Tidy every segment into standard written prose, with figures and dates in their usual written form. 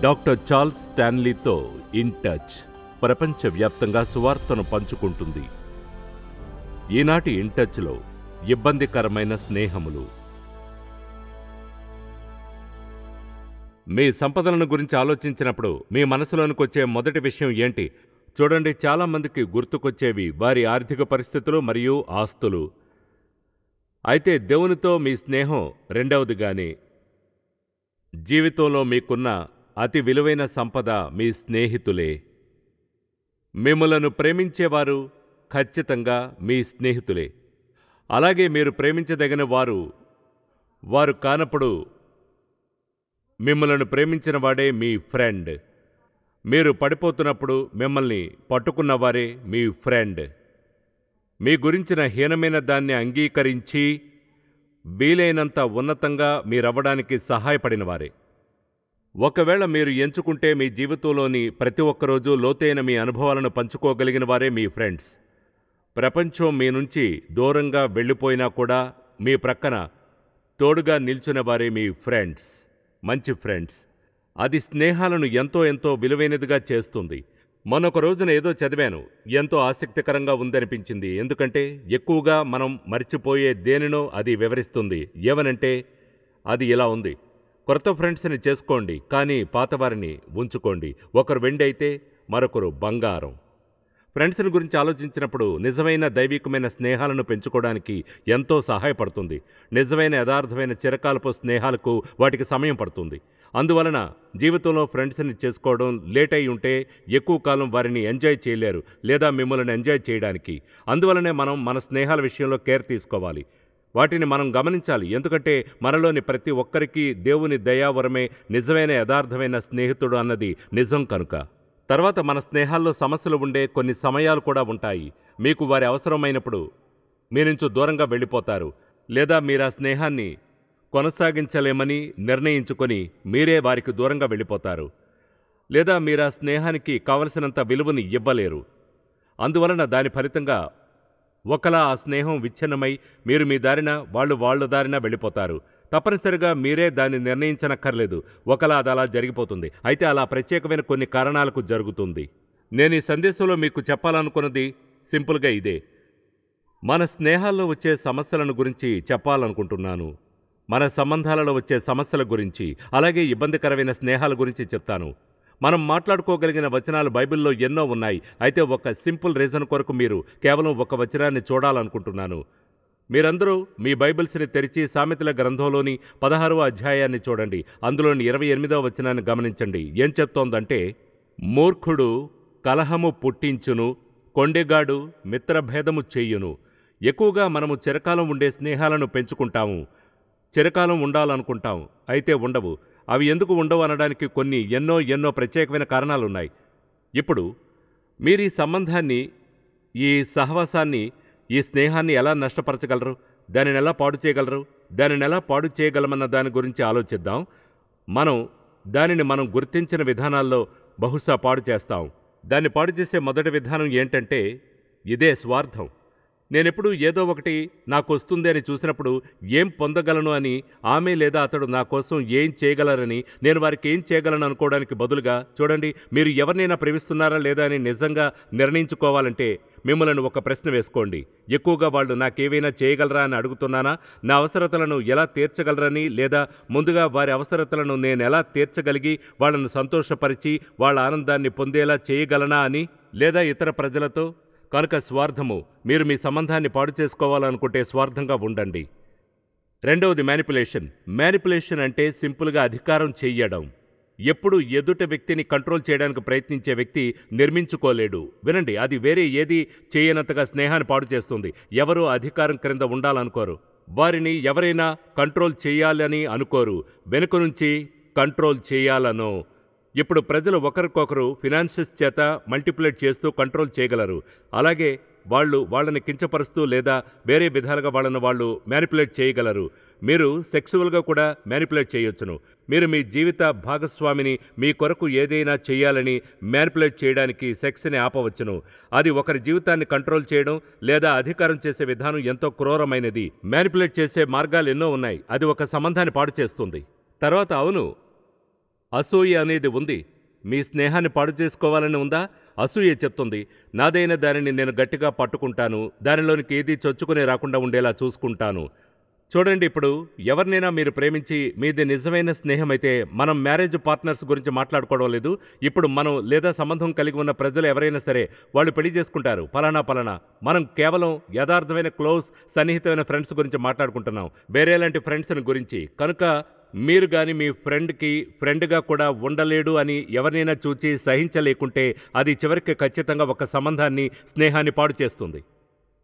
Doctor Charles స్టాన్లీతో in touch ప్రపంచవ్యాప్తంగా సువార్తను పంచుకుంటుంది. ఈనాటి ఇన్ టచ్లో ఇబ్బందికరమైన స్నేహములు. మీ సంపదలను గురించి ఆలోచించినప్పుడు మీ మనసులోనికి వచ్చే మొదటి విషయం ఏంటి? చూడండి, చాలామందికి గుర్తుకొచ్చేవి వారి ఆర్థిక పరిస్థితులు మరియు ఆస్తులు. అయితే దేవునితో మీ స్నేహం రెండవదిగానే. జీవితంలో మీకున్న అతి విలువైన సంపద మీ స్నేహితులే. మిమ్ములను ప్రేమించేవారు ఖచ్చితంగా మీ స్నేహితులే. అలాగే మీరు ప్రేమించదగిన వారు కానప్పుడు మిమ్మలను ప్రేమించిన వాడే మీ ఫ్రెండ్. మీరు పడిపోతున్నప్పుడు మిమ్మల్ని పట్టుకున్నవారే మీ ఫ్రెండ్. మీ గురించిన హీనమైన దాన్ని అంగీకరించి వీలైనంత ఉన్నతంగా మీరవ్వడానికి సహాయపడినవారే. ఒకవేళ మీరు ఎంచుకుంటే మీ జీవితంలోని ప్రతి ఒక్కరోజు లోతైన మీ అనుభవాలను పంచుకోగలిగిన వారే మీ ఫ్రెండ్స్. ప్రపంచం మీ నుంచి దూరంగా వెళ్ళిపోయినా కూడా మీ ప్రక్కన తోడుగా నిల్చున్న వారే మీ ఫ్రెండ్స్, మంచి ఫ్రెండ్స్. అది స్నేహాలను ఎంతో ఎంతో విలువైనదిగా చేస్తుంది. మొన్నొక రోజున ఏదో చదివాను, ఎంతో ఆసక్తికరంగా ఉందనిపించింది. ఎందుకంటే ఎక్కువగా మనం మర్చిపోయే దేనినో అది వివరిస్తుంది. ఏమనంటే అది ఇలా ఉంది: కొత్త ఫ్రెండ్స్ని చేసుకోండి, కానీ పాతవారిని ఉంచుకోండి. ఒకరు వెండి అయితే మరొకరు బంగారం. ఫ్రెండ్స్ని గురించి ఆలోచించినప్పుడు నిజమైన దైవికమైన స్నేహాలను పెంచుకోవడానికి ఎంతో సహాయపడుతుంది. నిజమైన యథార్థమైన చిరకాలపు స్నేహాలకు వాటికి సమయం పడుతుంది. అందువలన జీవితంలో ఫ్రెండ్స్ని చేసుకోవడం లేట్ అయి ఉంటే ఎక్కువ కాలం వారిని ఎంజాయ్ చేయలేరు, లేదా మిమ్మల్ని ఎంజాయ్ చేయడానికి. అందువలనే మనం మన స్నేహాల విషయంలో కేర్ తీసుకోవాలి. వాటిని మనం గమనించాలి. ఎందుకంటే మనలోని ప్రతి ఒక్కరికి దేవుని దయావరమే నిజమైన యథార్థమైన స్నేహితుడు అన్నది నిజం కనుక. తర్వాత మన స్నేహాల్లో సమస్యలు ఉండే కొన్ని సమయాలు కూడా ఉంటాయి. మీకు వారి అవసరమైనప్పుడు మీ నుంచి దూరంగా వెళ్ళిపోతారు, లేదా మీరా స్నేహాన్ని కొనసాగించలేమని నిర్ణయించుకొని మీరే వారికి దూరంగా వెళ్ళిపోతారు, లేదా మీరా స్నేహానికి కావలసినంత విలువని ఇవ్వలేరు. అందువలన దాని ఫలితంగా ఒకలా ఆ స్నేహం విచ్ఛిన్నమై మీరు మీ దారిన, వాళ్ళ దారిన వెళ్ళిపోతారు. తప్పనిసరిగా మీరే దాన్ని నిర్ణయించనక్కర్లేదు, ఒకలా అది అలా జరిగిపోతుంది. అయితే అలా ప్రత్యేకమైన కొన్ని కారణాలకు జరుగుతుంది. నేను ఈ సందేశంలో మీకు చెప్పాలనుకున్నది సింపుల్గా ఇదే. మన స్నేహాల్లో వచ్చే సమస్యలను గురించి చెప్పాలనుకుంటున్నాను. మన సంబంధాలలో వచ్చే సమస్యల గురించి, అలాగే ఇబ్బందికరమైన స్నేహాల గురించి చెప్తాను. మనం మాట్లాడుకోగలిగిన వచనాలు బైబిల్లో ఎన్నో ఉన్నాయి. అయితే ఒక సింపుల్ రీజన్ కొరకు మీరు కేవలం ఒక వచనాన్ని చూడాలనుకుంటున్నాను. మీరందరూ మీ బైబిల్స్ని తెరిచి సామెతల గ్రంథంలోని 16వ అధ్యాయాన్ని చూడండి. అందులోని 28వ వచనాన్ని గమనించండి. ఏం చెప్తోందంటే, మూర్ఖుడు కలహము పుట్టించును, కొండెగాడు మిత్రభేదము చెయ్యును. ఎక్కువగా మనము చిరకాలం ఉండే స్నేహాలను పెంచుకుంటాము, చిరకాలం ఉండాలనుకుంటాం, అయితే ఉండవు. అవి ఎందుకు ఉండవు అనడానికి కొన్ని ఎన్నో ప్రత్యేకమైన కారణాలున్నాయి. ఇప్పుడు మీరు ఈ సంబంధాన్ని, ఈ సహవాసాన్ని, ఈ స్నేహాన్ని ఎలా నష్టపరచగలరు, దానిని ఎలా పాడు చేయగలరు, దానిని ఎలా పాడు చేయగలమన్న దాని గురించి ఆలోచిద్దాం. దానిని మనం గుర్తించిన విధానాల్లో బహుశా పాడు చేస్తాం. దాన్ని పాడు చేసే మొదటి విధానం ఏంటంటే ఇదే: స్వార్థం. నేనెప్పుడు ఏదో ఒకటి నాకు వస్తుంది అని చూసినప్పుడు ఏం పొందగలను అని, ఆమె లేదా అతడు నా కోసం ఏం చేయగలరని నేను వారికి ఏం చేయగలను అనుకోవడానికి బదులుగా, చూడండి, మీరు ఎవరినైనా ప్రేమిస్తున్నారా లేదా అని నిజంగా నిర్ణయించుకోవాలంటే మిమ్మల్ని ఒక ప్రశ్న వేసుకోండి. ఎక్కువగా వాళ్ళు నాకేవైనా చేయగలరా అని అడుగుతున్నానా? నా అవసరతలను ఎలా తీర్చగలరని, లేదా ముందుగా వారి అవసరతలను నేనెలా తీర్చగలిగి వాళ్ళను సంతోషపరిచి వాళ్ళ ఆనందాన్ని పొందేలా చేయగలనా అని, లేదా ఇతర ప్రజలతో. కనుక స్వార్థము. మీరు మీ సంబంధాన్ని పాడు చేసుకోవాలనుకుంటే స్వార్థంగా ఉండండి. రెండవది మ్యానిపులేషన్. మ్యానిపులేషన్ అంటే సింపుల్గా అధికారం చెయ్యడం. ఎప్పుడు ఎదుట వ్యక్తిని కంట్రోల్ చేయడానికి ప్రయత్నించే వ్యక్తి నిర్మించుకోలేడు. వినండి, అది వేరే ఏది చేయనంతగా స్నేహాన్ని పాడు చేస్తుంది. ఎవరూ అధికారం క్రింద ఉండాలనుకోరు. వారిని ఎవరైనా కంట్రోల్ చేయాలని అనుకోరు, వెనుక నుంచి కంట్రోల్ చేయాలనో. ఇప్పుడు ప్రజలు ఒకరికొకరు ఫినాన్సెస్ చేత మల్టిప్లేట్ చేస్తూ కంట్రోల్ చేయగలరు. అలాగే వాళ్ళని కించపరుస్తూ లేదా వేరే విధాలుగా వాళ్ళు మ్యానిపులేట్ చేయగలరు. మీరు సెక్సువల్గా కూడా మ్యానిపులేట్ చేయొచ్చును. మీరు మీ జీవిత భాగస్వామిని మీ కొరకు ఏదైనా చేయాలని మ్యానిపులేట్ చేయడానికి సెక్స్ని ఆపవచ్చును. అది ఒకరి జీవితాన్ని కంట్రోల్ చేయడం లేదా అధికారం చేసే విధానం ఎంతో క్రూరమైనది. మ్యానిపులేట్ చేసే మార్గాలు ఎన్నో ఉన్నాయి. అది ఒక సంబంధాన్ని పాడు చేస్తుంది. తర్వాత అవును, అసూయ అనేది ఉంది. మీ స్నేహాన్ని పాడు చేసుకోవాలని ఉందా? అసూయ చెప్తుంది, నాదైన దానిని నేను గట్టిగా పట్టుకుంటాను, దానిలోనికి ఏదీ చొచ్చుకుని రాకుండా ఉండేలా చూసుకుంటాను. చూడండి, ఇప్పుడు ఎవరినైనా మీరు ప్రేమించి మీది నిజమైన స్నేహమైతే మనం మ్యారేజ్ పార్ట్నర్స్ గురించి మాట్లాడుకోవడం లేదు. ఇప్పుడు మనం లేదా సంబంధం కలిగి ఉన్న ప్రజలు ఎవరైనా సరే వాళ్ళు పెళ్లి చేసుకుంటారు, పలానా పలానా. మనం కేవలం యథార్థమైన క్లోజ్ సన్నిహితమైన ఫ్రెండ్స్ గురించి మాట్లాడుకుంటున్నాం, వేరేలాంటి ఫ్రెండ్స్ని గురించి. కనుక మీరు గాని మీ ఫ్రెండ్కి ఫ్రెండ్గా కూడా ఉండలేడు అని ఎవరినైనా చూచి సహించలేకుంటే అది చివరికి ఖచ్చితంగా ఒక సంబంధాన్ని, స్నేహాన్ని పాడు చేస్తుంది.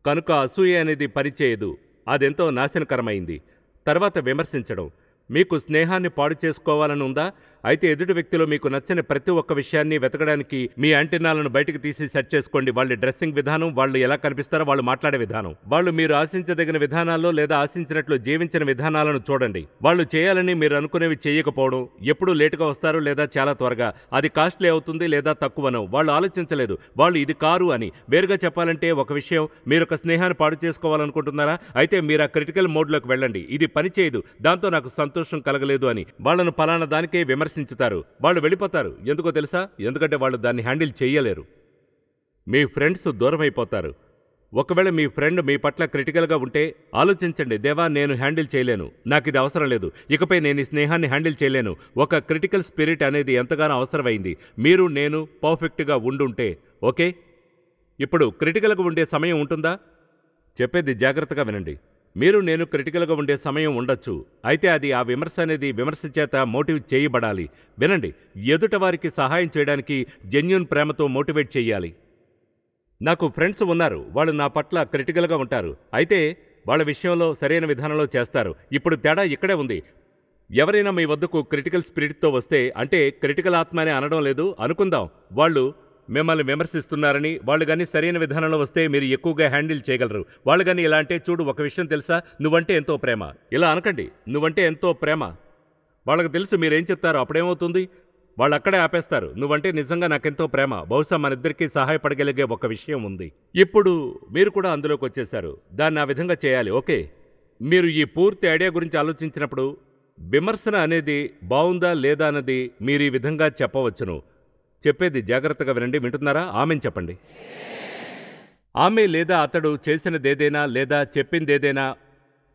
కనుక అసూయ అనేది పనిచేయదు, అదెంతో నాశనకరమైంది. తర్వాత విమర్శించడం. మీకు స్నేహాన్ని పాడు చేసుకోవాలని ఉందా? అయితే ఎదుటి వ్యక్తిలో మీకు నచ్చని ప్రతి ఒక్క విషయాన్ని వెతకడానికి మీ యాంటెన్నాలను బయటకు తీసి సెట్ చేసుకోండి. వాళ్ళ డ్రెస్సింగ్ విధానం, వాళ్ళు ఎలా కనిపిస్తారో, వాళ్ళు మాట్లాడే విధానం, వాళ్ళు మీరు ఆశించదగిన విధానాల్లో లేదా ఆశించినట్లు జీవించిన విధానాలను చూడండి. వాళ్ళు చేయాలని మీరు అనుకునేవి చేయకపోవడం, ఎప్పుడూ లేటుగా వస్తారు లేదా చాలా త్వరగా, అది కాస్ట్లీ అవుతుంది లేదా తక్కువనో వాళ్ళు ఆలోచించలేదు, వాళ్ళు ఇది కారు అని. వేరుగా చెప్పాలంటే ఒక విషయం, మీరు ఒక స్నేహాన్ని పాడు చేసుకోవాలనుకుంటున్నారా? అయితే మీరు ఆ క్రిటికల్ మోడ్లోకి వెళ్ళండి. ఇది పని చేయదు, దాంతో నాకు సంతోషం కలగలేదు అని వాళ్ళను పలానా దానికే విమర్శించుతారు. వాళ్ళు వెళ్ళిపోతారు. ఎందుకో తెలుసా? ఎందుకంటే వాళ్ళు దాన్ని హ్యాండిల్ చేయలేరు. మీ ఫ్రెండ్స్ దూరమైపోతారు. ఒకవేళ మీ ఫ్రెండ్ మీ పట్ల క్రిటికల్గా ఉంటే ఆలోచించండి, దేవా నేను హ్యాండిల్ చేయలేను, నాకు ఇది అవసరం లేదు, ఇకపై నేను ఈ స్నేహాన్ని హ్యాండిల్ చేయలేను. ఒక క్రిటికల్ స్పిరిట్ అనేది ఎంతగానో అవసరమైంది. మీరు నేను పర్ఫెక్ట్గా ఉండుంటే ఓకే. ఇప్పుడు క్రిటికల్గా ఉండే సమయం ఉంటుందా? చెప్పేది జాగ్రత్తగా వినండి. మీరు నేను క్రిటికల్గా ఉండే సమయం ఉండొచ్చు, అయితే అది ఆ విమర్శ అనేది విమర్శ చేత మోటివ్ చేయబడాలి. వినండి, ఎదుట వారికి సహాయం చేయడానికి జెన్యూన్ ప్రేమతో మోటివేట్ చేయాలి. నాకు ఫ్రెండ్స్ ఉన్నారు, వాళ్ళు నా పట్ల క్రిటికల్గా ఉంటారు, అయితే వాళ్ళ విషయంలో సరైన విధానంలో చేస్తారు. ఇప్పుడు తేడా ఇక్కడే ఉంది. ఎవరైనా మీ వద్దకు క్రిటికల్ స్పిరిట్తో వస్తే, అంటే క్రిటికల్ ఆత్మ అని అనడం లేదు అనుకుందాం, వాళ్ళు మిమ్మల్ని విమర్శిస్తున్నారని, వాళ్ళు కానీ సరైన విధానంలో వస్తే మీరు ఎక్కువగా హ్యాండిల్ చేయగలరు. వాళ్ళు కానీ ఇలా అంటే, చూడు ఒక విషయం తెలుసా, నువ్వంటే ఎంతో ప్రేమ, ఇలా అనకండి, నువ్వంటే ఎంతో ప్రేమ. వాళ్ళకి తెలుసు మీరేం చెప్తారో. అప్పుడేమవుతుంది? వాళ్ళు అక్కడే ఆపేస్తారు. నువ్వంటే నిజంగా నాకెంతో ప్రేమ, బహుశా మనిద్దరికీ సహాయపడగలిగే ఒక విషయం ఉంది. ఇప్పుడు మీరు కూడా అందులోకి వచ్చేశారు, దాన్ని ఆ విధంగా చేయాలి. ఓకే, మీరు ఈ పూర్తి ఐడియా గురించి ఆలోచించినప్పుడు విమర్శన అనేది బావుందా లేదా అన్నది మీరు ఈ విధంగా చెప్పవచ్చును. చెప్పేది జాగ్రత్తగా వినండి. వింటున్నారా? ఆమెను చెప్పండి. ఆమె లేదా అతడు చేసినదేదైనా లేదా చెప్పిందేదైనా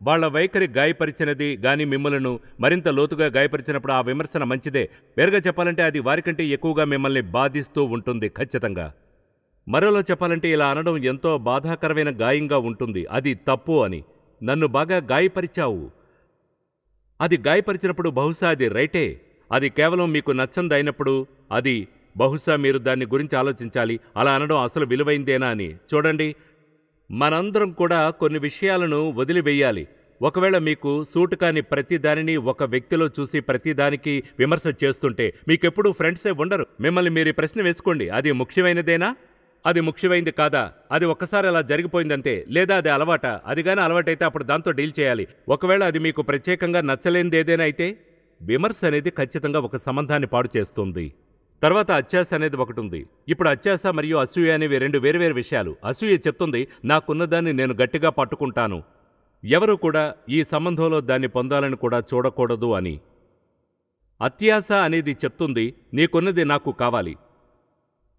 వాళ్ల వైఖరి గాయపరిచినది గాని మిమ్మలను మరింత లోతుగా గాయపరిచినప్పుడు ఆ విమర్శన మంచిదే. వేరుగా చెప్పాలంటే అది వారికంటే ఎక్కువగా మిమ్మల్ని బాధిస్తూ ఉంటుంది ఖచ్చితంగా. మరోలో చెప్పాలంటే ఇలా అనడం ఎంతో బాధాకరమైన గాయంగా ఉంటుంది. అది తప్పు అని. నన్ను బాగా గాయపరిచావు. అది గాయపరిచినప్పుడు బహుశా అది రైటే. అది కేవలం మీకు నచ్చందైనప్పుడు అది బహుశా మీరు దాన్ని గురించి ఆలోచించాలి. అలా అనడం అసలు విలువైందేనా అని. చూడండి, మనందరం కూడా కొన్ని విషయాలను వదిలివేయాలి. ఒకవేళ మీకు సూటు కాని ప్రతి దానిని ఒక వ్యక్తిలో చూసి ప్రతిదానికి విమర్శ చేస్తుంటే మీకెప్పుడూ ఫ్రెండ్సే ఉండరు. మిమ్మల్ని మీరు ప్రశ్న వేసుకోండి, అది ముఖ్యమైనదేనా? అది ముఖ్యమైంది కాదా? అది ఒక్కసారి అలా జరిగిపోయిందంతే. లేదా అది అలవాట? అది గానీ అలవాటైతే అప్పుడు దాంతో డీల్ చేయాలి. ఒకవేళ అది మీకు ప్రత్యేకంగా నచ్చలేనిది ఏదైనా అయితే విమర్శ అనేది ఖచ్చితంగా ఒక సంబంధాన్ని పాడు చేస్తుంది. తర్వాత అత్యాశ అనేది ఒకటి ఉంది. ఇప్పుడు అత్యాశ మరియు అసూయ అనేవి రెండు వేరువేరు విషయాలు. అసూయ చెప్తుంది, నాకున్నదాన్ని నేను గట్టిగా పట్టుకుంటాను, ఎవరు కూడా ఈ సంబంధంలో దాన్ని పొందాలని కూడా చూడకూడదు అని. అత్యాశ అనేది చెప్తుంది, నీకున్నది నాకు కావాలి.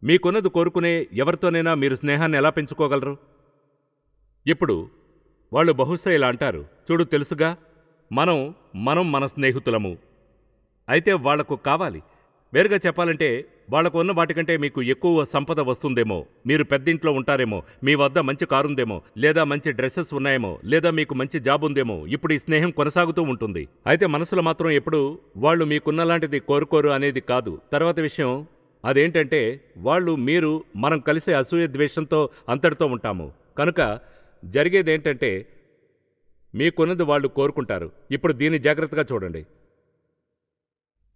మీకున్నది కోరుకునే ఎవరితోనైనా మీరు స్నేహాన్ని ఎలా పెంచుకోగలరు? ఇప్పుడు వాళ్ళు బహుశా ఇలా అంటారు, చూడు తెలుసుగా, మనం మన స్నేహితులము. అయితే వాళ్లకు కావాలి. వేరుగా చెప్పాలంటే వాళ్లకు ఉన్న వాటికంటే మీకు ఎక్కువ సంపద వస్తుందేమో, మీరు పెద్దింట్లో ఉంటారేమో, మీ వద్ద మంచి కారుందేమో, లేదా మంచి డ్రెస్సెస్ ఉన్నాయేమో, లేదా మీకు మంచి జాబ్ ఉందేమో. ఇప్పుడు ఈ స్నేహం కొనసాగుతూ ఉంటుంది. అయితే మనసులో మాత్రం ఎప్పుడు వాళ్ళు మీకున్నలాంటిది కోరుకోరు అనేది కాదు. తర్వాత విషయం అదేంటంటే మీరు మనం కలిసే అసూయ ద్వేషంతో అంతటితో ఉంటాము. కనుక జరిగేదేంటంటే మీకున్నది వాళ్ళు కోరుకుంటారు. ఇప్పుడు దీన్ని జాగ్రత్తగా చూడండి.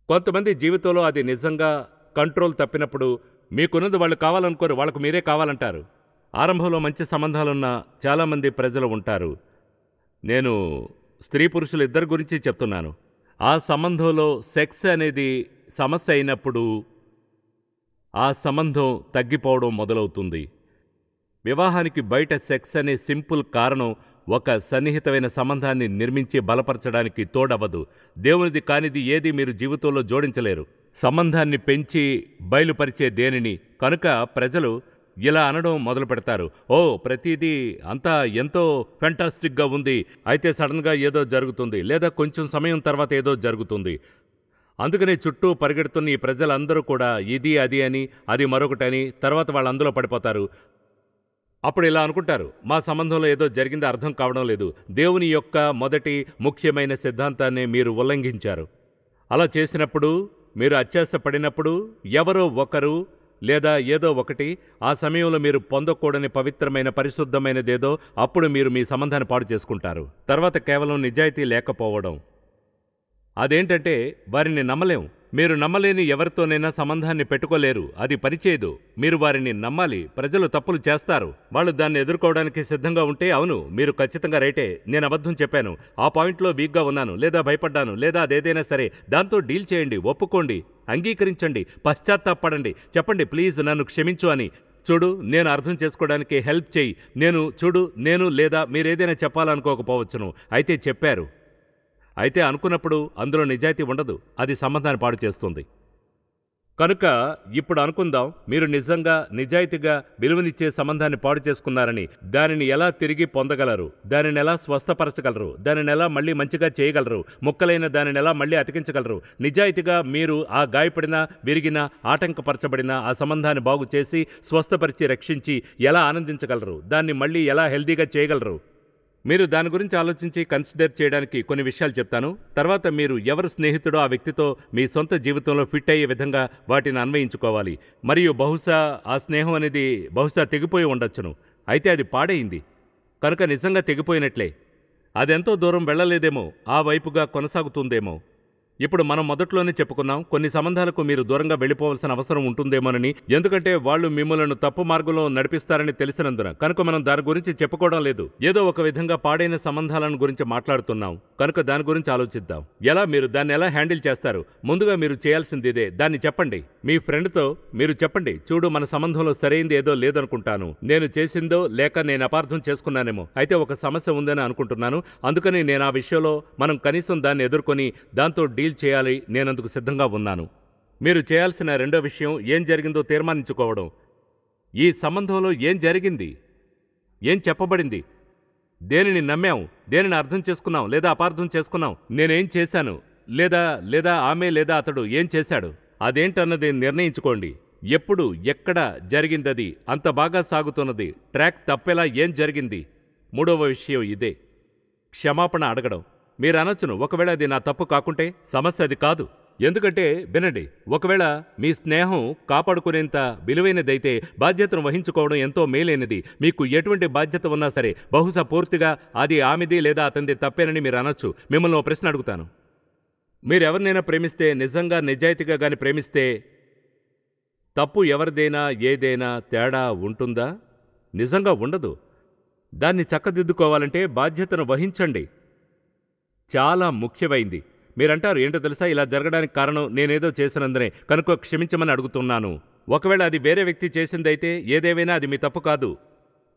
కొంతమంది జీవితంలో అది నిజంగా కంట్రోల్ తప్పినప్పుడు మీకున్నది వాళ్ళు కావాలనుకోరు, వాళ్ళకు మీరే కావాలంటారు. ఆరంభంలో మంచి సంబంధాలున్న చాలామంది ప్రజలు ఉంటారు. నేను స్త్రీ పురుషులు ఇద్దరి గురించి చెప్తున్నాను. ఆ సంబంధంలో సెక్స్ అనేది సమస్య అయినప్పుడు ఆ సంబంధం తగ్గిపోవడం మొదలవుతుంది. వివాహానికి బయట సెక్స్ అనే సింపుల్ కారణం ఒక సన్నిహితమైన సంబంధాన్ని నిర్మించి బలపరచడానికి తోడవదు. దేవునిది కానిది ఏది మీరు జీవితంలో జోడించలేరు. సంబంధాన్ని పెంచి బయలుపరిచే దేనిని. కనుక ప్రజలు ఇలా అనడం మొదలు పెడతారు, ఓ ప్రతిదీ అంతా ఎంతో ఫెంటాస్టిక్గా ఉంది, అయితే సడన్గా ఏదో జరుగుతుంది, లేదా కొంచెం సమయం తర్వాత ఏదో జరుగుతుంది. అందుకనే చుట్టూ పరిగెడుతున్న ఈ ప్రజలందరూ కూడా ఇది అది అని, అది మరొకటని, తర్వాత వాళ్ళు అందులో పడిపోతారు. అప్పుడు ఇలా అనుకుంటారు, మా సంబంధంలో ఏదో జరిగింది అర్థం కావడం లేదు, దేవుని యొక్క మొదటి ముఖ్యమైన సిద్ధాంతాన్ని మీరు ఉల్లంఘించారు. అలా చేసినప్పుడు, మీరు అత్యాశ పడినప్పుడు ఎవరో ఒకరు లేదా ఏదో ఒకటి, ఆ సమయంలో మీరు పొందకూడని పవిత్రమైన పరిశుద్ధమైనదేదో, అప్పుడు మీరు మీ సంబంధాన్ని పాడు చేసుకుంటారు. తర్వాత కేవలం నిజాయితీ లేకపోవడం. అదేంటంటే వారిని నమ్మలేం. మీరు నమ్మలేని ఎవరితోనైనా సంబంధాన్ని పెట్టుకోలేరు, అది పనిచేయదు. మీరు వారిని నమ్మాలి. ప్రజలు తప్పులు చేస్తారు, వాళ్ళు దాన్ని ఎదుర్కోవడానికి సిద్ధంగా ఉంటే అవును మీరు ఖచ్చితంగా రైటే, నేను అబద్ధం చెప్పాను, ఆ పాయింట్లో వీక్గా ఉన్నాను, లేదా భయపడ్డాను, లేదా అదేదైనా సరే, దాంతో డీల్ చేయండి, ఒప్పుకోండి, అంగీకరించండి, పశ్చాత్తాపడండి, చెప్పండి ప్లీజ్ నన్ను క్షమించు అని. చూడు నేను అర్థం చేసుకోవడానికి హెల్ప్ చేయి, నేను లేదా మీరేదైనా చెప్పాలనుకోకపోవచ్చును, అయితే చెప్పారు. అయితే అనుకున్నప్పుడు అందులో నిజాయితీ ఉండదు, అది సంబంధాన్ని పాడు చేస్తుంది. కనుక ఇప్పుడు అనుకుందాం, మీరు నిజంగా నిజాయితీగా విలువనిచ్చే సంబంధాన్ని పాడు చేసుకున్నారని. దానిని ఎలా తిరిగి పొందగలరు, దానిని ఎలా స్వస్థపరచగలరు, దానిని ఎలా మళ్ళీ మంచిగా చేయగలరు, ముక్కలైన దానిని ఎలా మళ్ళీ అతికించగలరు. నిజాయితీగా మీరు ఆ గాయపడిన, విరిగిన, ఆటంకపరచబడిన ఆ సంబంధాన్ని బాగు చేసి, స్వస్థపరిచి, రక్షించి ఎలా ఆనందించగలరు, దాన్ని మళ్ళీ ఎలా హెల్దీగా చేయగలరు. మీరు దాని గురించి ఆలోచించి కన్సిడర్ చేయడానికి కొన్ని విషయాలు చెప్తాను. తర్వాత మీరు ఎవరు స్నేహితుడో ఆ వ్యక్తితో మీ సొంత జీవితంలో ఫిట్ అయ్యే విధంగా వాటిని అన్వయించుకోవాలి. మరియు బహుశా ఆ స్నేహం అనేది తెగిపోయి ఉండొచ్చును, అయితే అది పాడైంది కనుక నిజంగా తెగిపోయినట్లే. అదెంతో దూరం వెళ్ళలేదేమో, ఆ వైపుగా కొనసాగుతుందేమో. ఇప్పుడు మనం మొదట్లోనే చెప్పుకున్నాం, కొన్ని సంబంధాలకు మీరు దూరంగా వెళ్ళిపోవాల్సిన అవసరం ఉంటుందేమోనని, ఎందుకంటే వాళ్ళు మిమ్మల్ని తప్పు మార్గంలో నడిపిస్తారని తెలిసినందున. కనుక మనం దాని గురించి చెప్పుకోవడం లేదు, ఏదో ఒక విధంగా పాడైన సంబంధాలను గురించి మాట్లాడుతున్నాం. కనుక దాని గురించి ఆలోచిద్దాం. మీరు దాన్ని ఎలా హ్యాండిల్ చేస్తారు. ముందుగా మీరు చేయాల్సింది ఇదే, దాన్ని చెప్పండి. మీ ఫ్రెండ్తో మీరు చెప్పండి, చూడు మన సంబంధంలో సరైంది ఏదో లేదనుకుంటాను, నేను చేసిందో లేక నేను అపార్థం చేసుకున్నానేమో, అయితే ఒక సమస్య ఉందని అనుకుంటున్నాను, అందుకని నేను ఆ విషయంలో మనం కనీసం దాన్ని ఎదుర్కొని దాంతో డీల్ చేయాలి, నేనందుకు సిద్ధంగా ఉన్నాను. మీరు చేయాల్సిన రెండో విషయం ఏం జరిగిందో తీర్మానించుకోవడం. ఈ సంబంధంలో ఏం జరిగింది, ఏం చెప్పబడింది, దేనిని నమ్మాం, దేనిని అర్థం చేసుకున్నాం లేదా అపార్థం చేసుకున్నాం, నేనేం చేశాను, లేదా ఆమె లేదా అతడు ఏం చేశాడు, అదేంటన్నది నిర్ణయించుకోండి. ఎప్పుడు ఎక్కడ జరిగిందది, అంత బాగా సాగుతున్నది, ట్రాక్ తప్పేలా ఏం జరిగింది. మూడవ విషయం ఇదే, క్షమాపణ అడగడం. మీరు అనొచ్చును, ఒకవేళ అది నా తప్పు కాకుంటే. సమస్య అది కాదు. ఎందుకంటే వినండి, ఒకవేళ మీ స్నేహం కాపాడుకునేంత విలువైనదైతే బాధ్యతను వహించుకోవడం ఎంతో మేలైనది. మీకు ఎటువంటి బాధ్యత ఉన్నా సరే, బహుశా పూర్తిగా అది ఆమెది లేదా అతనిది తప్పేనని మీరు అనొచ్చు. మిమ్మల్ని ఓ ప్రశ్న అడుగుతాను, మీరెవరినైనా ప్రేమిస్తే, నిజంగా నిజాయితీగా గాని ప్రేమిస్తే, తప్పు ఎవరిదైనా ఏదైనా తేడా ఉంటుందా? నిజంగా ఉండదు. దాన్ని చక్కదిద్దుకోవాలంటే బాధ్యతను వహించండి. చాలా ముఖ్యమైంది. మీరంటారు, ఏంటో తెలుసా, ఇలా జరగడానికి కారణం నేనేదో చేసినందునే, కనుక క్షమించమని అడుగుతున్నాను. ఒకవేళ అది వేరే వ్యక్తి చేసిందైతే ఏదేవైనా అది మీ తప్పు కాదు,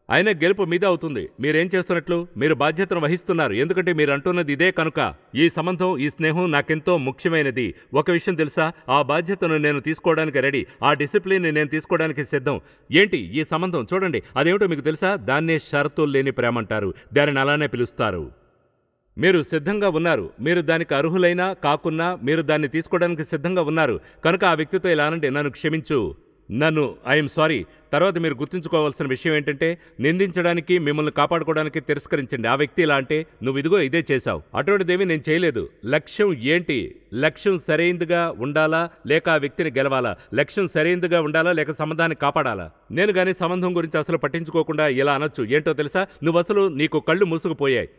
అయినా గెలుపు మీద అవుతుంది. మీరేం చేస్తున్నట్లు, మీరు బాధ్యతను వహిస్తున్నారు, ఎందుకంటే మీరు అంటున్నది ఇదే కనుక. ఈ సంబంధం, ఈ స్నేహం నాకెంతో ముఖ్యమైనది. ఒక విషయం తెలుసా, ఆ బాధ్యతను నేను తీసుకోవడానికి రెడీ, ఆ డిసిప్లిన్ నేను తీసుకోవడానికి సిద్ధం. ఏంటి ఈ సంబంధం, చూడండి అదేమిటో మీకు తెలుసా, దాన్నే షరతులు లేని ప్రేమ అంటారు, దానిని అలానే పిలుస్తారు. మీరు సిద్ధంగా ఉన్నారు, మీరు దానికి అర్హులైనా కాకున్నా మీరు దాన్ని తీసుకోవడానికి సిద్ధంగా ఉన్నారు. కనుక ఆ వ్యక్తితో ఇలా అనండి, నన్ను క్షమించు, ఐఎమ్ సారీ. తర్వాత మీరు గుర్తుంచుకోవాల్సిన విషయం ఏంటంటే, నిందించడానికి, మిమ్మల్ని కాపాడుకోవడానికి తిరస్కరించండి. ఆ వ్యక్తి ఇలా అంటే, నువ్వు ఇదిగో ఇదే చేశావు, అటువంటిదేమీ నేను చేయలేదు. లక్ష్యం ఏంటి? లక్ష్యం సరైందిగా ఉండాలా లేక ఆ వ్యక్తిని గెలవాలా? లక్ష్యం సరైందిగా ఉండాలా లేక సంబంధాన్ని కాపాడాలా? నేను గానీ సంబంధం గురించి అసలు పట్టించుకోకుండా ఇలా అనొచ్చు, ఏంటో తెలుసా, నీకు కళ్ళు మూసుకుపోయాయి,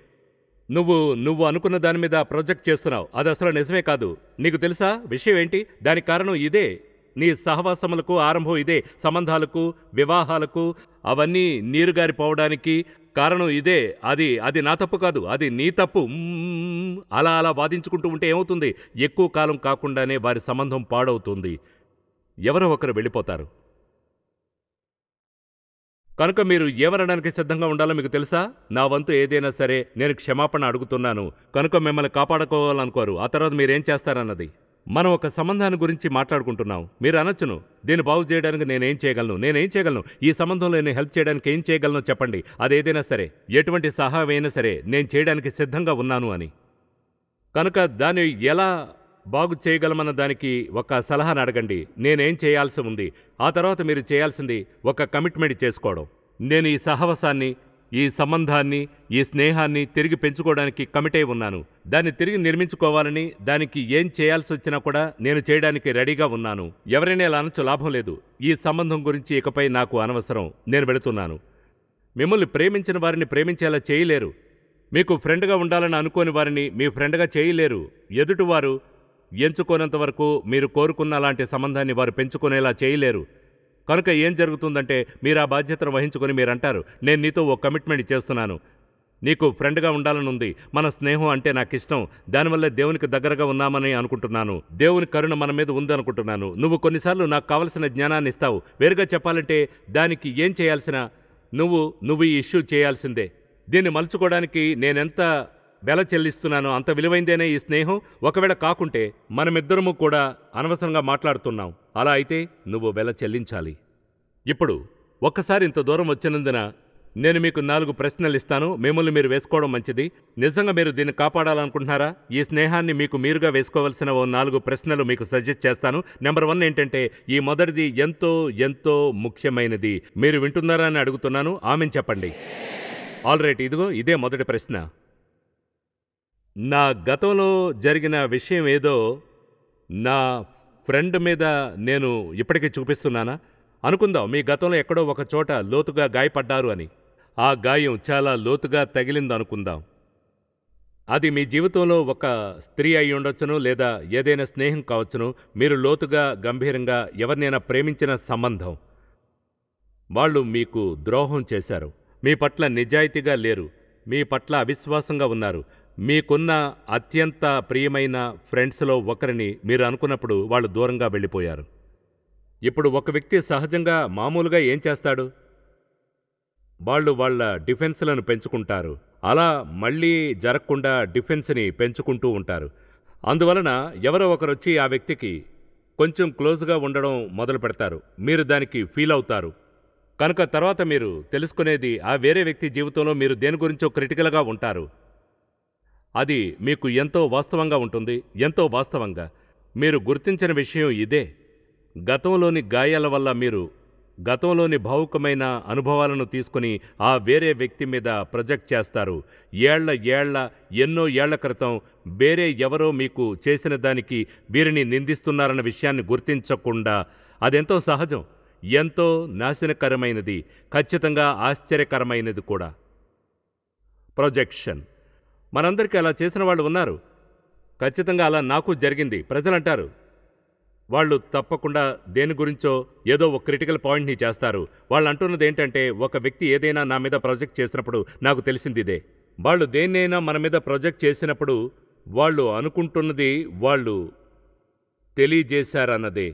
నువ్వు అనుకున్న దాని మీద ప్రొజెక్ట్ చేస్తున్నావు, అది అసలు నిజమే కాదు. నీకు తెలుసా విషయం ఏంటి? దానికి కారణం ఇదే, నీ సహవాసములకు ఆరంభం ఇదే, సంబంధాలకు, వివాహాలకు, అవన్నీ నీరుగారిపోవడానికి కారణం ఇదే. అది నా తప్పు కాదు, అది నీ తప్పు. అలా వాదించుకుంటూ ఉంటే ఏమవుతుంది, ఎక్కువ కాలం కాకుండానే వారి సంబంధం పాడవుతుంది, ఎవరో ఒకరు వెళ్ళిపోతారు. కనుక మీరు ఏమనడానికి సిద్ధంగా ఉండాలో మీకు తెలుసా? నా వంతు ఏదైనా సరే నేను క్షమాపణ అడుగుతున్నాను, కనుక మిమ్మల్ని కాపాడుకోవాలనుకోరు, ఆ తర్వాత మీరేం చేస్తారన్నది. మనం ఒక సంబంధాన్ని గురించి మాట్లాడుకుంటున్నాం. మీరు అనొచ్చును, దీన్ని బాగు చేయడానికి నేనేం చేయగలను? ఈ సంబంధంలో నేను హెల్ప్ చేయడానికి ఏం చేయగలనో చెప్పండి. అదేదైనా సరే, ఎటువంటి సహాయం అయినా సరే నేను చేయడానికి సిద్ధంగా ఉన్నాను అని. కనుక దాన్ని ఎలా బాగు చేయగలమన్న దానికి ఒక సలహాను అడగండి. నేనేం చేయాల్సి ఉంది? ఆ తర్వాత మీరు చేయాల్సింది ఒక కమిట్మెంట్ చేసుకోవడం. నేను ఈ సహవాసాన్ని, ఈ సంబంధాన్ని, ఈ స్నేహాన్ని తిరిగి పెంచుకోవడానికి కమిట్ అయి ఉన్నాను. దాన్ని తిరిగి నిర్మించుకోవాలని, దానికి ఏం చేయాల్సి వచ్చినా కూడా నేను చేయడానికి రెడీగా ఉన్నాను. ఎవరైనా ఇలా అనొచ్చు, లాభం లేదు, ఈ సంబంధం గురించి ఇకపై నాకు అనవసరం, నేను వెళుతున్నాను. మిమ్మల్ని ప్రేమించిన వారిని ప్రేమించేలా చేయలేరు. మీకు ఫ్రెండ్గా ఉండాలని అనుకోని వారిని మీ ఫ్రెండ్గా చేయలేరు. ఎదుటివారు ఎంచుకోనంత వరకు మీరు కోరుకున్న అలాంటి సంబంధాన్ని వారు పెంచుకునేలా చేయలేరు. కనుక ఏం జరుగుతుందంటే, మీరు ఆ బాధ్యతను వహించుకొని మీరంటారు, నేను నీతో ఓ కమిట్మెంట్ చేస్తున్నాను, నీకు ఫ్రెండ్గా ఉండాలనుంది, మన స్నేహం అంటే నాకిష్టం, దానివల్లే దేవునికి దగ్గరగా ఉన్నామని అనుకుంటున్నాను, దేవుని కరుణ మన మీద ఉందనుకుంటున్నాను. నువ్వు కొన్నిసార్లు నాకు కావలసిన జ్ఞానాన్ని ఇస్తావు. వేరుగా చెప్పాలంటే దానికి ఏం చేయాల్సిన నువ్వు ఈ ఇష్యూ చేయాల్సిందే. దీన్ని మలుచుకోవడానికి నేనెంత వెల చెల్లిస్తున్నానో అంత విలువైందేనే ఈ స్నేహం. ఒకవేళ కాకుంటే మనమిద్దరము కూడా అనవసరంగా మాట్లాడుతున్నాం. అలా అయితే నువ్వు వెల చెల్లించాలి. ఇప్పుడు ఒక్కసారి ఇంత దూరం వచ్చినందున నేను మీకు 4 ప్రశ్నలు ఇస్తాను. మిమ్మల్ని మీరు వేసుకోవడం మంచిది. నిజంగా మీరు దీన్ని కాపాడాలనుకుంటున్నారా? ఈ స్నేహాన్ని మీకు మీరుగా వేసుకోవాల్సిన ఓ 4 ప్రశ్నలు మీకు సజెస్ట్ చేస్తాను. నెంబర్ 1 ఏంటంటే, ఈ మొదటిది ఎంతో ఎంతో ముఖ్యమైనది. మీరు వింటున్నారా అని అడుగుతున్నాను. ఆమెను చెప్పండి. ఆల్ రైట్, ఇదే మొదటి ప్రశ్న. నా గతంలో జరిగిన విషయం ఏదో నా ఫ్రెండ్ మీద నేను ఇప్పటికీ చూపిస్తున్నానా? అనుకుందాం, మీ గతంలో ఎక్కడో ఒక చోట లోతుగా గాయపడ్డారు అని. ఆ గాయం చాలా లోతుగా తగిలిందనుకుందాం. అది మీ జీవితంలో ఒక స్త్రీ అయి ఉండొచ్చును, లేదా ఏదైనా స్నేహం కావచ్చును. మీరు లోతుగా, గంభీరంగా ఎవరినైనా ప్రేమించిన సంబంధం. వాళ్ళు మీకు ద్రోహం చేశారు. మీ పట్ల నిజాయితీగా లేరు. మీ పట్ల అవిశ్వాసంగా ఉన్నారు. మీకున్న అత్యంత ప్రియమైన ఫ్రెండ్స్లో ఒకరిని మీరు అనుకున్నప్పుడు వాళ్ళు దూరంగా వెళ్ళిపోయారు. ఇప్పుడు ఒక వ్యక్తి సహజంగా మామూలుగా ఏం చేస్తాడు? వాళ్ళు వాళ్ళ డిఫెన్స్లను పెంచుకుంటారు. అలా మళ్ళీ జరగకుండా డిఫెన్స్ని పెంచుకుంటూ ఉంటారు. అందువలన ఎవరో ఒకరొచ్చి ఆ వ్యక్తికి కొంచెం క్లోజ్గా ఉండడం మొదలు పెడతారు. మీరు దానికి ఫీల్ అవుతారు. కనుక తర్వాత మీరు తెలుసుకునేది, ఆ వేరే వ్యక్తి జీవితంలో మీరు దేని గురించో క్రిటికల్గా ఉంటారు. అది మీకు ఎంతో వాస్తవంగా ఉంటుంది. ఎంతో వాస్తవంగా మీరు గుర్తించిన విషయం ఇదే. గతంలోని గాయాల వల్ల మీరు గతంలోని భావుకమైన అనుభవాలను తీసుకుని ఆ వేరే వ్యక్తి మీద ప్రొజెక్ట్ చేస్తారు. ఎన్నో ఏళ్ల క్రితం వేరే ఎవరో మీకు చేసిన దానికి వీరిని నిందిస్తున్నారన్న విషయాన్ని గుర్తించకుండా. అదెంతో సహజం, ఎంతో నాశనకరమైనది, ఖచ్చితంగా ఆశ్చర్యకరమైనది కూడా. ప్రొజెక్షన్. మనందరికీ అలా చేసిన వాళ్ళు ఉన్నారు. ఖచ్చితంగా అలా నాకు జరిగింది. ప్రజలంటారు, వాళ్ళు తప్పకుండా దేని గురించో ఏదో ఒక క్రిటికల్ పాయింట్ని చేస్తారు. వాళ్ళు అంటున్నది ఏంటంటే, ఒక వ్యక్తి ఏదైనా నా మీద ప్రొజెక్ట్ చేసినప్పుడు నాకు తెలిసింది ఇదే. వాళ్ళు దేన్నైనా మన మీద ప్రొజెక్ట్ చేసినప్పుడు వాళ్ళు అనుకుంటున్నది వాళ్ళు తెలియజేశారన్నదే.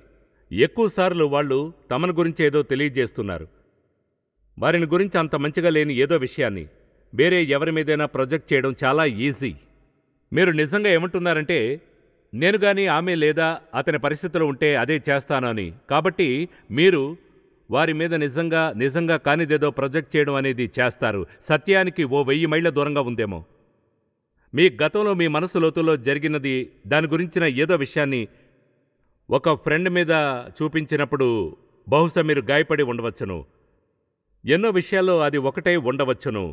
ఎక్కువసార్లు వాళ్ళు తమను గురించి ఏదో తెలియజేస్తున్నారు. వారిని గురించి అంత మంచిగా లేని ఏదో విషయాన్ని వేరే ఎవరి మీదైనా ప్రొజెక్ట్ చేయడం చాలా ఈజీ. మీరు నిజంగా ఏమంటున్నారంటే, నేను గాని ఆమె లేదా అతని పరిస్థితిలో ఉంటే అదే చేస్తాను అని. కాబట్టి మీరు వారి మీద నిజంగా కానిదేదో ప్రొజెక్ట్ చేయడం అనేది చేస్తారు. సత్యానికి ఓ 1000 మైళ్ళ దూరంగా ఉందేమో. మీ గతంలో మీ మనసు లోతులో జరిగినది, దాని గురించిన ఏదో విషయాన్ని ఒక ఫ్రెండ్ మీద చూపించినప్పుడు బహుశా మీరు గాయపడి ఉండవచ్చును. ఎన్నో విషయాల్లో అది ఒకటే ఉండవచ్చును.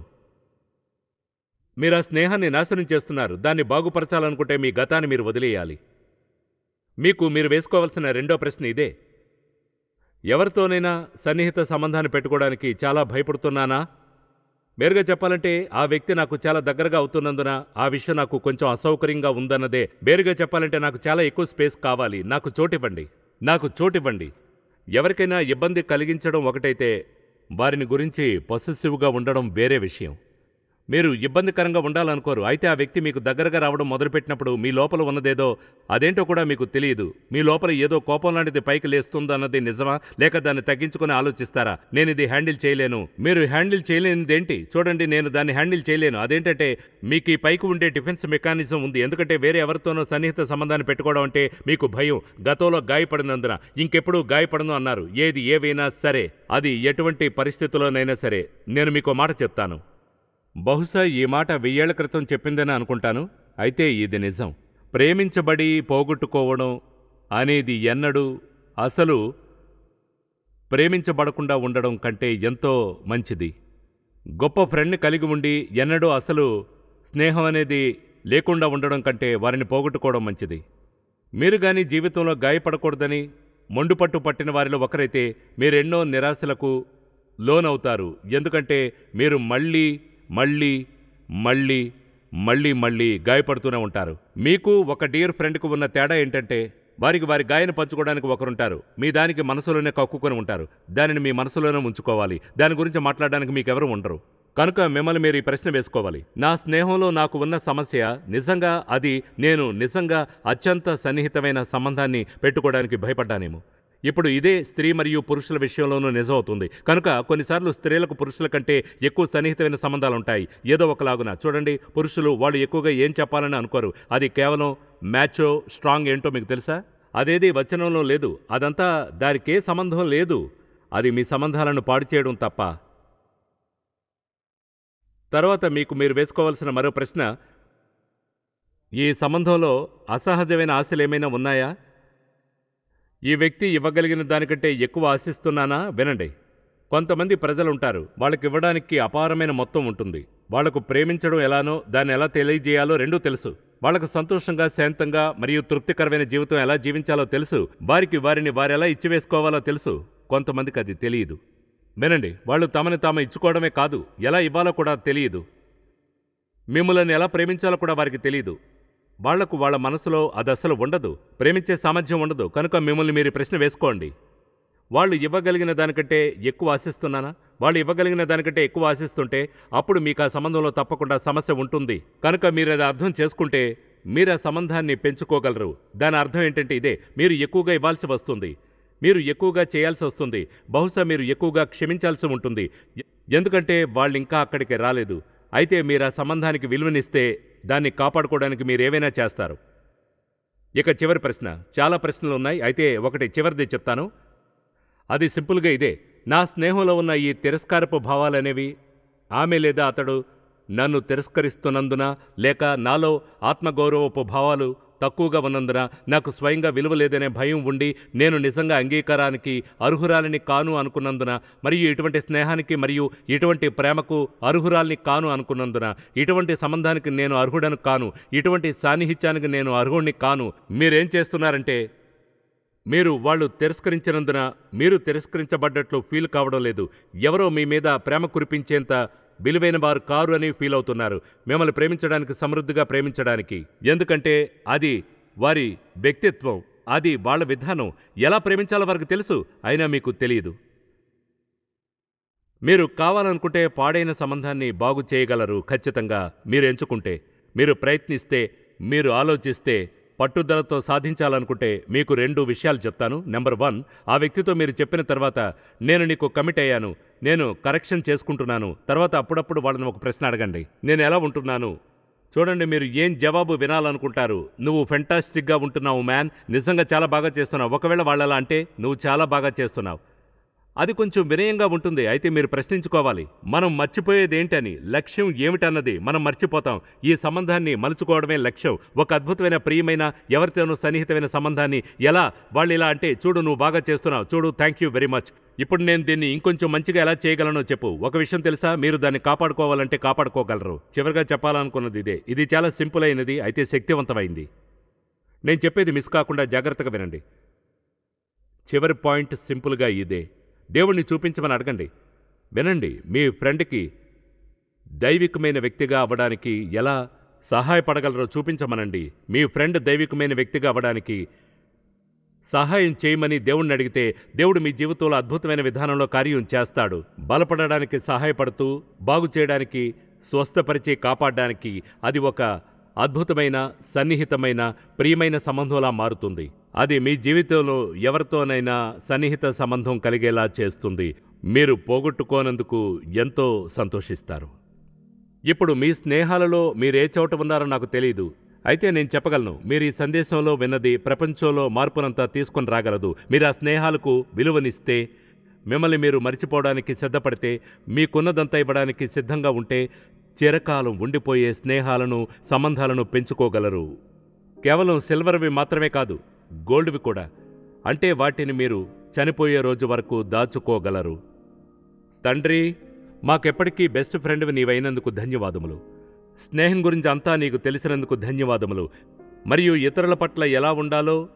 మీరు ఆ స్నేహాన్ని నాశనం చేస్తున్నారు. దాన్ని బాగుపరచాలనుకుంటే మీ గతాన్ని మీరు వదిలేయాలి. మీరు వేసుకోవాల్సిన రెండో ప్రశ్న ఇదే. ఎవరితోనైనా సన్నిహిత సంబంధాన్ని పెట్టుకోవడానికి చాలా భయపడుతున్నానా? వేరుగా చెప్పాలంటే, ఆ వ్యక్తి నాకు చాలా దగ్గరగా అవుతున్నందున ఆ విషయం నాకు కొంచెం అసౌకర్యంగా ఉందన్నదే. వేరుగా చెప్పాలంటే, నాకు చాలా ఎక్కువ స్పేస్ కావాలి, నాకు చోటివ్వండి. ఎవరికైనా ఇబ్బంది కలిగించడం ఒకటైతే, వారిని గురించి పొసెసివ్గా ఉండడం వేరే విషయం. మీరు ఇబ్బందికరంగా ఉండాలనుకోరు. అయితే ఆ వ్యక్తి మీకు దగ్గరగా రావడం మొదలుపెట్టినప్పుడు మీ లోపల ఉన్నదేదో అదేంటో కూడా మీకు తెలియదు. మీ లోపల ఏదో కోపం లాంటిది పైకి లేస్తుందన్నది నిజమా? లేక దాన్ని తగ్గించుకొని ఆలోచిస్తారా? నేనిది హ్యాండిల్ చేయలేను. మీరు హ్యాండిల్ చేయలేనిదేంటి? చూడండి, నేను దాన్ని హ్యాండిల్ చేయలేను. అదేంటంటే మీకు ఈ పైకి ఉండే డిఫెన్స్ మెకానిజం ఉంది. ఎందుకంటే వేరే ఎవరితోనో సన్నిహిత సంబంధాన్ని పెట్టుకోవడం అంటే మీకు భయం. గతంలో గాయపడినందున ఇంకెప్పుడు గాయపడను అన్నారు. ఏది ఏవైనా సరే, అది ఎటువంటి పరిస్థితుల్లోనైనా సరే, నేను మీకో మాట చెప్తాను. బహుశా ఈ మాట 1000 ఏళ్ల క్రితం చెప్పిందని అనుకుంటాను. అయితే ఇది నిజం. ప్రేమించబడి పోగొట్టుకోవడం అనేది ఎన్నడూ అసలు ప్రేమించబడకుండా ఉండడం కంటే ఎంతో మంచిది. గొప్ప ఫ్రెండ్ని కలిగి ఉండి ఎన్నడూ అసలు స్నేహం అనేది లేకుండా ఉండడం కంటే వారిని పోగొట్టుకోవడం మంచిది. మీరు గాని జీవితంలో గాయపడకూడదని మొండుపట్టు పట్టిన వారిలో ఒకరైతే మీరెన్నో నిరాశలకు లోనవుతారు. ఎందుకంటే మీరు మళ్ళీ గాయపడుతూనే ఉంటారు. మీకు ఒక డియర్ ఫ్రెండ్కు ఉన్న తేడా ఏంటంటే వారికి వారి గాయను పంచుకోవడానికి ఒకరుంటారు. మీ దానికి మనసులోనే కక్కుకొని ఉంటారు. దానిని మీ మనసులోనే ఉంచుకోవాలి. దాని గురించి మాట్లాడడానికి మీకెవరూ ఉండరు. కనుక మిమ్మల్ని మీరు ఈ ప్రశ్న వేసుకోవాలి. నా స్నేహంలో నాకు ఉన్న సమస్య నిజంగా నేను నిజంగా అత్యంత సన్నిహితమైన సంబంధాన్ని పెట్టుకోవడానికి భయపడ్డానేమో. ఇప్పుడు ఇదే స్త్రీ మరియు పురుషుల విషయంలోనూ నిజమవుతుంది. కనుక కొన్నిసార్లు స్త్రీలకు పురుషుల కంటే ఎక్కువ సన్నిహితమైన సంబంధాలుంటాయి. ఏదో ఒకలాగున చూడండి, పురుషులు వాళ్ళు ఎక్కువగా ఏం చెప్పాలని అనుకోరు. అది కేవలం మ్యాచో స్ట్రాంగ్ ఏంటో మీకు తెలుసా? అదేది వచనంలో లేదు. అదంతా దానికే సంబంధం లేదు. అది మీ సంబంధాలను పాడు చేయడం తప్ప. తర్వాత మీరు వేసుకోవాల్సిన మరో ప్రశ్న, ఈ సంబంధంలో అసహజమైన ఆశలేమైనా ఉన్నాయా? ఈ వ్యక్తి ఇవ్వగలిగిన దానికంటే ఎక్కువ ఆశిస్తున్నానా? వినండి, కొంతమంది ప్రజలుంటారు. వాళ్ళకివ్వడానికి అపారమైన మొత్తం ఉంటుంది. వాళ్లకు ప్రేమించడం ఎలానో దాన్ని ఎలా తెలియజేయాలో రెండూ తెలుసు. వాళ్లకు సంతోషంగా, శాంతంగా మరియు తృప్తికరమైన జీవితం ఎలా జీవించాలో తెలుసు. వారిని వారెలా ఇచ్చివేసుకోవాలో తెలుసు. కొంతమందికి అది తెలియదు. వినండి, వాళ్ళు తమని తాము ఇచ్చుకోవడమే కాదు, ఎలా ఇవ్వాలో కూడా తెలియదు. మిమ్మల్ని ఎలా ప్రేమించాలో కూడా వారికి తెలియదు. వాళ్లకు వాళ్ళ మనసులో అదసలు ఉండదు. ప్రేమించే సామర్థ్యం ఉండదు. కనుక మిమ్మల్ని మీరు ప్రశ్న వేసుకోండి, వాళ్ళు ఇవ్వగలిగిన దానికంటే ఎక్కువ ఆశిస్తున్నానా? వాళ్ళు ఇవ్వగలిగిన దానికంటే ఎక్కువ ఆశిస్తుంటే అప్పుడు మీకు ఆ సంబంధంలో తప్పకుండా సమస్య ఉంటుంది. కనుక మీరు అది అర్థం చేసుకుంటే మీరు ఆ సంబంధాన్ని పెంచుకోగలరు. దాని అర్థం ఏంటంటే ఇదే, మీరు ఎక్కువగా ఇవ్వాల్సి వస్తుంది, మీరు ఎక్కువగా చేయాల్సి వస్తుంది, బహుశా మీరు ఎక్కువగా క్షమించాల్సి ఉంటుంది. ఎందుకంటే వాళ్ళింకా అక్కడికి రాలేదు. అయితే మీరు ఆ సంబంధానికి విలువనిస్తే దాన్ని కాపాడుకోవడానికి మీరేవైనా చేస్తారు. ఇక చివరి ప్రశ్న. చాలా ప్రశ్నలున్నాయి, అయితే ఒకటి చివరిది చెప్తాను. అది సింపుల్గా ఇదే, నా స్నేహంలో ఉన్న ఈ తిరస్కారపు భావాలనేవి ఆమె లేదా అతడు నన్ను తిరస్కరిస్తున్నందున, లేక నాలో ఆత్మగౌరవపు భావాలు తక్కువగా ఉన్నందున, నాకు స్వయంగా విలువ లేదనే భయం ఉండి, నేను నిజంగా అంగీకారానికి అర్హురాలిని కాను అనుకున్నందున, మరియు ఇటువంటి స్నేహానికి మరియు ఇటువంటి ప్రేమకు అర్హురాలిని కాను అనుకున్నందున, ఇటువంటి సంబంధానికి నేను అర్హుడను కాను, ఇటువంటి సాన్నిహిత్యానికి నేను అర్హుడిని కాను. మీరేం చేస్తున్నారంటే వాళ్ళు తిరస్కరించినందున మీరు తిరస్కరించబడ్డట్లు ఫీల్ కావడం లేదు. ఎవరో మీ మీద ప్రేమ కురిపించేంత విలువైన వారు కారు అని ఫీల్ అవుతున్నారు. మిమ్మల్ని ప్రేమించడానికి, సమృద్ధిగా ప్రేమించడానికి. ఎందుకంటే అది వారి వ్యక్తిత్వం, అది వాళ్ళ విధానం. ఎలా ప్రేమించాలో వారికి తెలుసు, అయినా మీకు తెలియదు. మీరు కావాలనుకుంటే పాడైన సంబంధాన్ని బాగు చేయగలరు. ఖచ్చితంగా మీరు ఎంచుకుంటే, మీరు ప్రయత్నిస్తే, మీరు ఆలోచిస్తే, పట్టుదలతో సాధించాలనుకుంటే మీకు 2 విషయాలు చెప్తాను. నెంబర్ 1, ఆ వ్యక్తితో మీరు చెప్పిన తర్వాత, నేను నీకు కమిట్ అయ్యాను, నేను కరెక్షన్ చేసుకుంటున్నాను. తర్వాత అప్పుడప్పుడు వాళ్ళని ఒక ప్రశ్న అడగండి, నేను ఎలా ఉంటున్నాను? చూడండి, మీరు ఏం జవాబు వినాలనుకుంటారు. నువ్వు ఫెంటాస్టిక్గా ఉంటున్నావు మ్యాన్, నిజంగా చాలా బాగా చేస్తున్నావు. ఒకవేళ వాళ్ళలా అంటే నువ్వు చాలా బాగా చేస్తున్నావు, అది కొంచెం వినయంగా ఉంటుంది. అయితే మీరు ప్రశ్నించుకోవాలి, మనం మర్చిపోయేదేంటని, లక్ష్యం ఏమిటన్నది మనం మర్చిపోతాం. ఈ సంబంధాన్ని మలుచుకోవడమే లక్ష్యం. ఒక అద్భుతమైన, ప్రియమైన, ఎవరితోనూ సన్నిహితమైన సంబంధాన్ని ఎలా వాళ్ళు ఇలా అంటే, చూడు నువ్వు బాగా చేస్తున్నావు, చూడు థ్యాంక్ యూ వెరీ మచ్, ఇప్పుడు నేను దీన్ని ఇంకొంచెం మంచిగా ఎలా చేయగలనో చెప్పు. ఒక విషయం తెలుసా, మీరు దాన్ని కాపాడుకోవాలంటే కాపాడుకోగలరు. చివరిగా చెప్పాలనుకున్నది ఇదే. ఇది చాలా సింపుల్ అయినది, అయితే శక్తివంతమైంది. నేను చెప్పేది మిస్ కాకుండా జాగ్రత్తగా వినండి. చివరి పాయింట్ సింపుల్గా ఇదే. దేవుణ్ణి చూపించమని అడగండి. వినండి, మీ ఫ్రెండ్కి దైవికమైన వ్యక్తిగా అవ్వడానికి ఎలా సహాయపడగలరో చూపించమనండి. మీ ఫ్రెండ్ దైవికమైన వ్యక్తిగా అవ్వడానికి సహాయం చేయమని దేవుణ్ణి అడిగితే, దేవుడు మీ జీవితంలో అద్భుతమైన విధానంలో కార్యం చేస్తాడు. బలపడడానికి సహాయపడుతూ, బాగు చేయడానికి స్వస్థపరిచి కాపాడడానికి అది ఒక అద్భుతమైన, సన్నిహితమైన, ప్రియమైన సంబంధంలా మారుతుంది. అది మీ జీవితంలో ఎవరితోనైనా సన్నిహిత సంబంధం కలిగేలా చేస్తుంది. మీరు పోగొట్టుకోనందుకు ఎంతో సంతోషిస్తారు. ఇప్పుడు మీ స్నేహాలలో మీరే చోట ఉన్నారో నాకు తెలీదు. అయితే నేను చెప్పగలను, మీరు ఈ సందేశంలో విన్నది ప్రపంచంలో మార్పునంతా తీసుకొని రాగలదు. మీరు ఆ స్నేహాలకు విలువనిస్తే, మిమ్మల్ని మీరు మర్చిపోవడానికి సిద్ధపడితే, మీకున్నదంతా ఇవ్వడానికి సిద్ధంగా ఉంటే, చిరకాలం ఉండిపోయే స్నేహాలను, సంబంధాలను పెంచుకోగలరు. కేవలం సిల్వర్వి మాత్రమే కాదు, గోల్డ్వి కూడా. అంటే వాటిని మీరు చనిపోయే రోజు వరకు దాచుకోగలరు. తండ్రి, మాకెప్పటికీ బెస్ట్ ఫ్రెండ్వి నీవైనందుకు ధన్యవాదములు. స్నేహం గురించి అంతా నీకు తెలిసినందుకు ధన్యవాదములు. మరియు ఇతరుల పట్ల ఎలా ఉండాలో,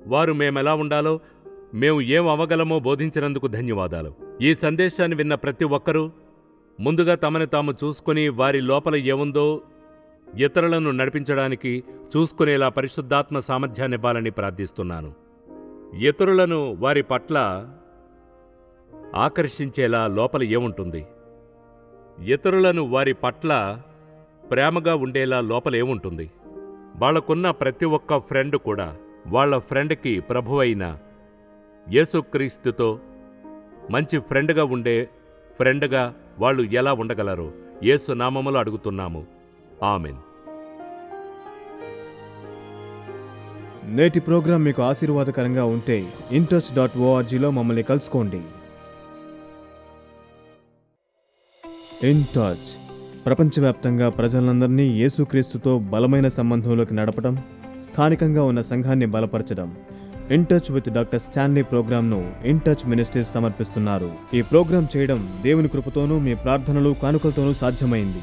వారు మేమెలా ఉండాలో, మేము ఏం అవ్వగలమో బోధించినందుకు ధన్యవాదాలు. ఈ సందేశాన్ని విన్న ప్రతి ఒక్కరూ ముందుగా తమని తాము చూసుకుని వారి లోపల ఏముందో ఇతరులను నడిపించడానికి చూసుకునేలా పరిశుద్ధాత్మ సామర్థ్యాన్నివ్వాలని ప్రార్థిస్తున్నాను. ఇతరులను వారి పట్ల ఆకర్షించేలా లోపల ఏముంటుంది? ఇతరులను వారి పట్ల ప్రేమగా ఉండేలా లోపల ఏముంటుంది? వాళ్లకున్న ప్రతి ఒక్క ఫ్రెండ్ కూడా వాళ్ల ఫ్రెండ్కి ప్రభువైన యేసుక్రీస్తుతో మంచి ఫ్రెండ్గా ఉండే ఫ్రెండ్గా వాళ్ళు ఎలా ఉండగలరో యేసు నామములో అడుగుతున్నాము. ఆమెన్. నేటి ప్రోగ్రాం మీకు ఆశీర్వాదకరంగా ఉంటే intouch.orgలో మమ్మల్ని కలుసుకోండి. ఇన్ టచ్ ప్రపంచవ్యాప్తంగా ప్రజలందరినీ యేసుక్రీస్తుతో బలమైన సంబంధంలోకి నడపడం, స్థానికంగా ఉన్న సంఘాన్ని బలపరచడం. In touch with doctor Stanley ప్రోగ్రాంను ఇన్ టచ్ మినిస్ట్రీస్ సమర్పిస్తున్నారు. ఈ ప్రోగ్రాం చేయడం దేవుని కృపతోనూ మీ ప్రార్థనలు, కానుకలతోనూ సాధ్యమైంది.